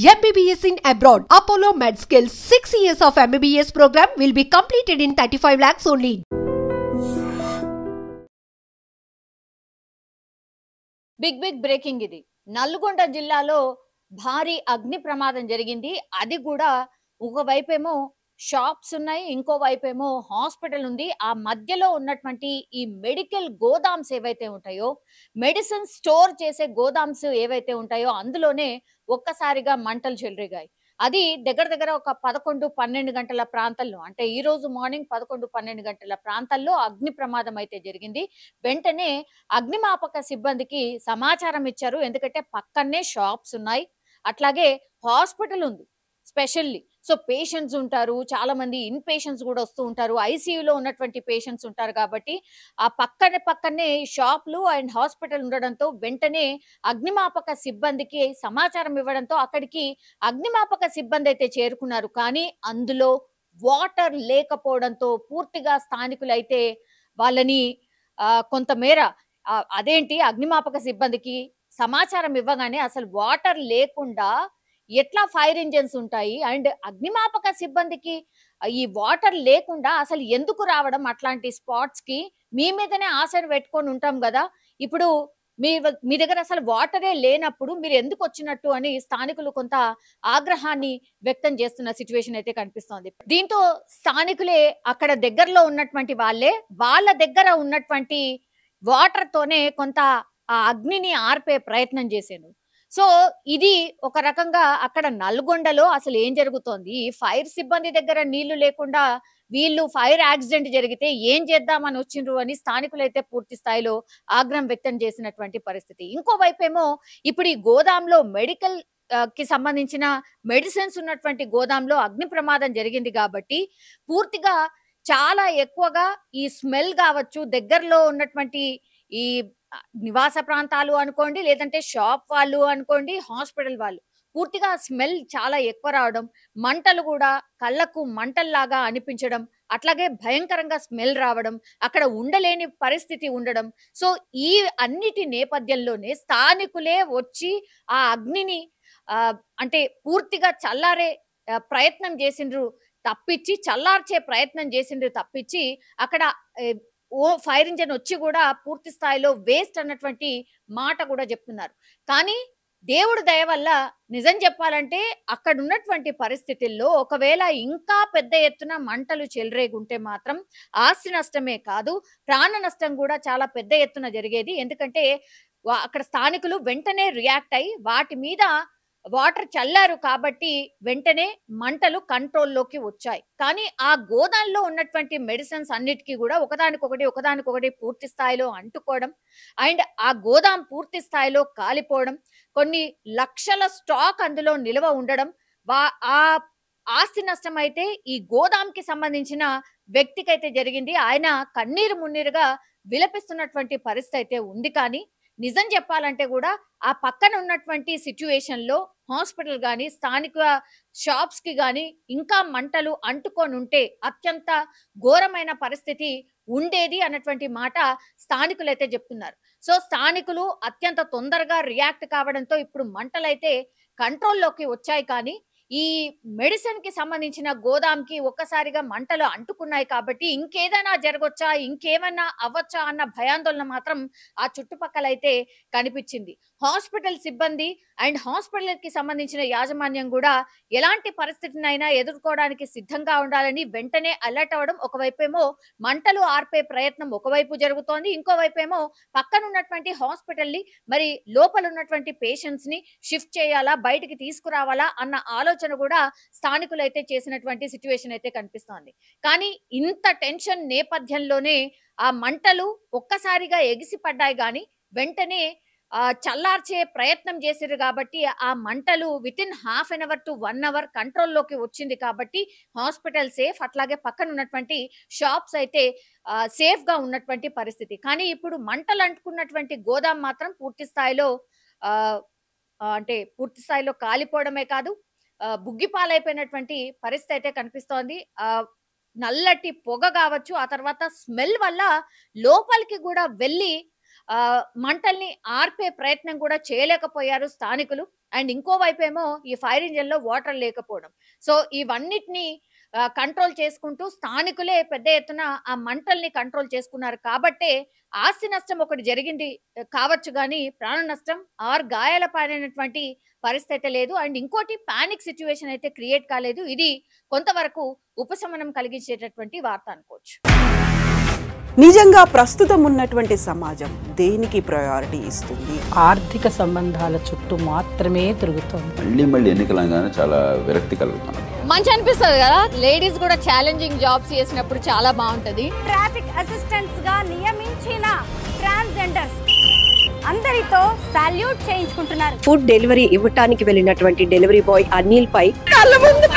MBBS in abroad. Apollo MedSkill 6 years of MBBS program will be completed in 35 lakhs only. Big breaking ఇది. నల్గొండ జిల్లాలో భారీ అగ్ని ప్రమాదం జరిగింది. అది కూడా ఒకవైపేమో షాప్స్ ఉన్నాయి, ఇంకో వైపేమో హాస్పిటల్ ఉంది. ఆ మధ్యలో ఉన్నటువంటి ఈ మెడికల్ గోదామ్స్ ఏవైతే ఉంటాయో, మెడిసిన్ స్టోర్ చేసే గోదామ్స్ ఏవైతే ఉంటాయో అందులోనే ఒక్కసారిగా మంటలు చెలరేగాయి. అది దగ్గర దగ్గర ఒక 11, 12 గంటల ప్రాంతంలో, అంటే ఈ రోజు మార్నింగ్ 11, 12 గంటల ప్రాంతాల్లో అగ్ని ప్రమాదం అయితే జరిగింది. వెంటనే అగ్నిమాపక సిబ్బందికి సమాచారం ఇచ్చారు. ఎందుకంటే పక్కనే షాప్స్ ఉన్నాయి, అట్లాగే హాస్పిటల్ ఉంది స్పెషల్లీ. సో పేషెంట్స్ ఉంటారు, చాలా మంది ఇన్ పేషెంట్స్ కూడా వస్తూ ఉంటారు, ఐసీయూలో ఉన్నటువంటి పేషెంట్స్ ఉంటారు. కాబట్టి ఆ పక్కనే షాప్లు అండ్ హాస్పిటల్ ఉండడంతో వెంటనే అగ్నిమాపక సిబ్బందికి సమాచారం ఇవ్వడంతో అక్కడికి అగ్నిమాపక సిబ్బంది అయితే చేరుకున్నారు. కానీ అందులో వాటర్ లేకపోవడంతో పూర్తిగా స్థానికులైతే వాళ్ళని కొంతమేర అదేంటి, అగ్నిమాపక సిబ్బందికి సమాచారం ఇవ్వగానే అసలు వాటర్ లేకుండా ఎట్లా ఫైర్ ఇంజన్స్ ఉంటాయి, అండ్ అగ్నిమాపక సిబ్బందికి ఈ వాటర్ లేకుండా అసలు ఎందుకు రావడం అట్లాంటి స్పాట్స్ కి? మీ మీదనే ఆశను పెట్టుకొని ఉంటాం కదా, ఇప్పుడు మీ దగ్గర అసలు వాటరే లేనప్పుడు మీరు ఎందుకు వచ్చినట్టు అని స్థానికులు కొంత ఆగ్రహాన్ని వ్యక్తం చేస్తున్న సిచ్యువేషన్ అయితే కనిపిస్తోంది. దీంతో స్థానికులే అక్కడ దగ్గరలో ఉన్నటువంటి వాళ్ళ దగ్గర ఉన్నటువంటి వాటర్ తోనే కొంత ఆ అగ్నిని ఆర్పే ప్రయత్నం చేశారు. సో ఇది ఒక రకంగా అక్కడ నల్గొండలో అసలు ఏం జరుగుతోంది? ఫైర్ సిబ్బంది దగ్గర నీళ్లు లేకుండా వీళ్ళు ఫైర్ యాక్సిడెంట్ జరిగితే ఏం చేద్దామని వచ్చిండ్రు అని స్థానికులైతే పూర్తి స్థాయిలో ఆగ్రహం వ్యక్తం చేసినటువంటి పరిస్థితి. ఇంకోవైపేమో ఇప్పుడు ఈ గోదాంలో మెడికల్ కి సంబంధించిన మెడిసిన్స్ ఉన్నటువంటి గోదాంలో అగ్ని ప్రమాదం జరిగింది కాబట్టి పూర్తిగా చాలా ఎక్కువగా ఈ స్మెల్ కావచ్చు, దగ్గరలో ఉన్నటువంటి ఈ నివాస ప్రాంతాలు అనుకోండి, లేదంటే షాప్ వాళ్ళు అనుకోండి, హాస్పిటల్ వాళ్ళు, పూర్తిగా స్మెల్ చాలా ఎక్కువ రావడం, మంటలు కూడా కళ్ళకు మంటల్లాగా అనిపించడం, అట్లాగే భయంకరంగా స్మెల్ రావడం, అక్కడ ఉండలేని పరిస్థితి ఉండడం. సో ఈ అన్నిటి నేపథ్యంలోనే స్థానికులే వచ్చి ఆ అగ్నిని అంటే పూర్తిగా చల్లారే ప్రయత్నం చేసిండ్రు తప్పించి, చల్లార్చే ప్రయత్నం చేసిండ్రు తప్పించి, అక్కడ ఫైర్ ఇంజన్ వచ్చి కూడా పూర్తి స్థాయిలో వేస్ట్ అన్నటువంటి మాట కూడా చెప్తున్నారు. కానీ దేవుడి దయ వల్ల నిజం చెప్పాలంటే అక్కడ ఉన్నటువంటి పరిస్థితుల్లో ఒకవేళ ఇంకా పెద్ద ఎత్తున మంటలు చెలరేగుంటే మాత్రం ఆస్తి నష్టమే కాదు, ప్రాణ నష్టం కూడా చాలా పెద్ద ఎత్తున జరిగేది. ఎందుకంటే అక్కడ స్థానికులు వెంటనే రియాక్ట్ అయ్యి వాటి మీద వాటర్ చల్లారు కాబట్టి వెంటనే మంటలు కంట్రోల్లోకి వచ్చాయి. కానీ ఆ గోదాంలో ఉన్నటువంటి మెడిసిన్స్ అన్నిటికీ కూడా ఒకదానికొకటి పూర్తి స్థాయిలో అంటుకోవడం, అండ్ ఆ గోదాం పూర్తి స్థాయిలో కాలిపోవడం, కొన్ని లక్షల స్టాక్ అందులో నిల్వ ఉండడం, ఆ ఆస్తి నష్టం అయితే ఈ గోదాంకి సంబంధించిన వ్యక్తికైతే జరిగింది. ఆయన కన్నీరు మున్నీరుగా విలపిస్తున్నటువంటి పరిస్థితి అయితే ఉంది. కానీ నిజం చెప్పాలంటే కూడా ఆ పక్కన ఉన్నటువంటి సిచ్యువేషన్ లో హాస్పిటల్ గాని, స్థానిక షాప్స్ కి గాని ఇంకా మంటలు అంటుకొని ఉంటే అత్యంత ఘోరమైన పరిస్థితి ఉండేది అన్నటువంటి మాట స్థానికులైతే చెప్తున్నారు. సో స్థానికులు అత్యంత తొందరగా రియాక్ట్ కావడంతో ఇప్పుడు మంటలైతే కంట్రోల్లోకి వచ్చాయి. కానీ ఈ మెడిసిన్ కి సంబంధించిన గోదాంకి ఒక్కసారిగా మంటలు అంటుకున్నాయి కాబట్టి ఇంకేదైనా జరగొచ్చా, ఇంకేమైనా అవ్వచ్చా అన్న భయాందోళన మాత్రం ఆ చుట్టుపక్కలైతే కనిపించింది. హాస్పిటల్ సిబ్బంది అండ్ హాస్పిటల్ కి సంబంధించిన యాజమాన్యం కూడా ఎలాంటి పరిస్థితినైనా ఎదుర్కోవడానికి సిద్ధంగా ఉండాలని వెంటనే అలర్ట్ అవ్వడం, ఒకవైపేమో మంటలు ఆర్పే ప్రయత్నం ఒకవైపు జరుగుతోంది, ఇంకోవైపేమో పక్కనున్నటువంటి హాస్పిటల్ ని మరి లోపల ఉన్నటువంటి పేషెంట్స్ ని షిఫ్ట్ చేయాలా, బయటికి తీసుకురావాలా అన్న ఆలోచన కూడా స్థానికులైతే చేసినటువంటి సిచ్యువేషన్ అయితే కనిపిస్తోంది. కానీ ఇంత టెన్షన్ నేపథ్యంలోనే ఆ మంటలు ఒక్కసారిగా ఎగిసిపడ్డాయి. కానీ వెంటనే చల్లార్చే ప్రయత్నం చేశారు కాబట్టి ఆ మంటలు within half an hour to 1 hour కంట్రోల్లోకి వచ్చింది. కాబట్టి హాస్పిటల్ సేఫ్, అట్లాగే పక్కన ఉన్నటువంటి షాప్స్ అయితే సేఫ్ గా ఉన్నటువంటి పరిస్థితి. కానీ ఇప్పుడు మంటలు అంటుకున్నటువంటి గోదాం మాత్రం పూర్తి స్థాయిలో అంటే పూర్తి స్థాయిలో కాలిపోవడమే కాదు, బుగ్గిపాలైపోయినటువంటి పరిస్థితి అయితే కనిపిస్తోంది. నల్లటి పొగ కావచ్చు, ఆ తర్వాత స్మెల్ వల్ల లోపలికి కూడా వెళ్ళి మంటల్ని ఆర్పే ప్రయత్నం కూడా చేయలేకపోయారు స్థానికులు. అండ్ ఇంకో వైపేమో ఈ ఫైర్ ఇంజిన్ లో వాటర్ లేకపోవడం. సో ఇవన్నిటిని కంట్రోల్ చేసుకుంటూ స్థానికులే పెద్ద ఎత్తున ఆ మంటల్ని కంట్రోల్ చేసుకున్నారు కాబట్టే ఆస్తి నష్టం ఒకటి జరిగింది కావచ్చు, కానీ ప్రాణ నష్టం ఆర్ గాయాల పాలైనటువంటి పరిస్థితి లేదు. అండ్ ఇంకోటి పానిక్ సిచ్యువేషన్ అయితే క్రియేట్ కాలేదు. ఇది కొంతవరకు ఉపశమనం కలిగించేటటువంటి వార్త అనుకోవచ్చు. నిజంగా ప్రస్తుతం ఉన్నటువంటి సమాజం దేనికి ప్రయారిటీ ఇస్తుంది? ఆర్థిక సంబంధాల చుట్టూ మాత్రమే తిరుగుతుంది. మళ్ళీ ఎన్నికలంగానే చాలా విరక్తి కలుగుతుంది. మంచి అనిపిస్తుంది కదా, లేడీస్ కూడా ఛాలెంజింగ్ జాబ్స్ చేసినప్పుడు చాలా బాగుంటది. ట్రాఫిక్ అసిస్టెంట్స్ గా నియమించిన ట్రాన్స్జెండర్స్ అందరితో సాల్యూట్ చేయించుకుంటున్నారు. ఫుడ్ డెలివరీ ఇవ్వటానికి వెళ్ళినటువంటి డెలివరీ బాయ్ అనిల్ పై కళ్ళ ముందు